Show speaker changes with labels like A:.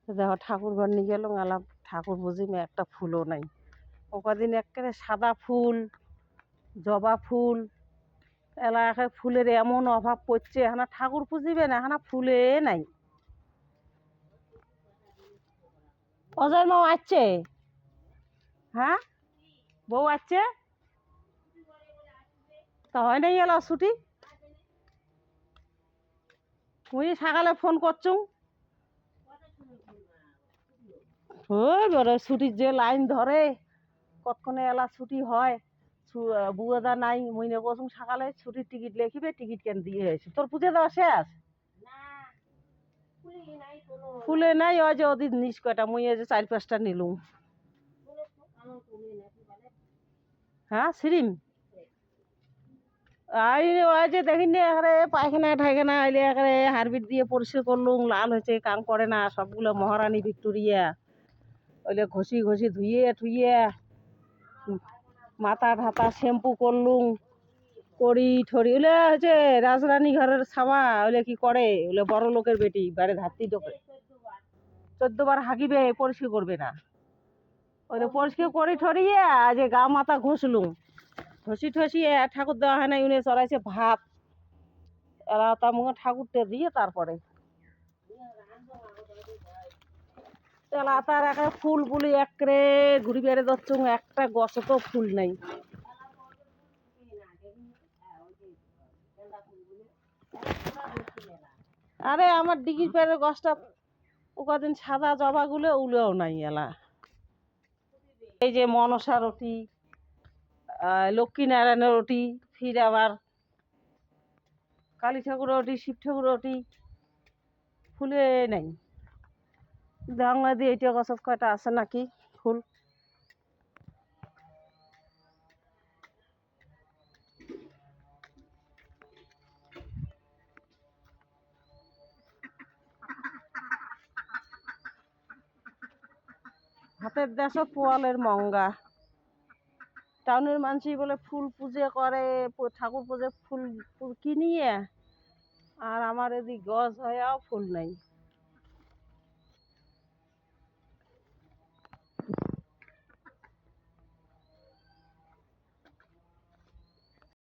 A: দেখো ঠাকুর ঘর নিয়ে গেলাম আলাপ ঠাকুর বুঝি একটা ফুলও নাই। ও কদিন একেবারে সাদা ফুল, জবা ফুল, এলাকায় ফুলের এমন অভাব পড়ছে, এখানে ঠাকুর পুজিবে না, এখানে ফুলে নাই। অজয় মাও আসছে? হ্যাঁ, বউ আসছে, তা হয় নাই এলা ছুটি। মুই সকালে ফোন করছু, ওই বড় ছুটির যে লাইন ধরে কতক্ষণে এলা ছুটি হয়। বুয়াদা নাই, মুই নে কছুম সকালে ছুটির টিকিট লেখিবে, টিকিট কেন দিয়ে এসে তোর পুজো দেওয়া শেষ? ফুলে নাই, ওই যে ওদিন নিস কয়টা, মুই এই যে 4-5টা নিলুম। হ্যাঁ সিরিম ওই যে দেখিনি এখানে পায়খানা ঠাইখানা আইলে এখানে হারবিট দিয়ে পরিষ্কার করলুম, লাল হয়েছে, কাম করে না সবগুলো। মহারানী ভিক্টোরিয়া ওইলে ঘষি ঘষি ধুয়ে ঠুইয়ে মাথা ঢাতা শ্যাম্পু করলুম, করি ঠরি। ওলে হচ্ছে রাজরানী ঘরের ছাওয়া, ওলে কি করে, ওলে বড় লোকের বেটি, বাড়ি ধাত্তি ঢোকে 14বার হাগিবে, পরিষ্কার করবে না। ওইলে পরিষ্কার করি ঠরিয়ে যে গা মাথা ঘষলুম, ঘষি ঠসিয়ে ঠাকুর দেওয়া হয় না, ইউনে চড়াইছে ভাত। এরা তা মুখে ঠাকুরটা দিয়ে তারপরে এলা তার একটা ফুল পুলি একরে ঘুরি বেড়ে যাচ্ছ, একটা গছে তো ফুল নাই। আরে আমার ডিগির পেড়ের গাছটা ও কদিন সাদা জবাগুলো উলেও নাই এলা। এই যে মনসা রুটি, লক্ষ্মীনারায়ণের রুটি, ফির আবার কালী ঠাকুরের রুটি, শিব ঠাকুরের রুটি, ফুলে নাই। বাংলা দিয়ে এইটা গাছত কয়টা আছে নাকি ফুল। হাতের দেশত পোয়ালের মঙ্গা। টাউনের মানুষই বলে ফুল পুজো করে, ঠাকুর পুজো ফুল ফুল কিনিয়ে, আর আমার এদিক গছ হয়েও ফুল নাই।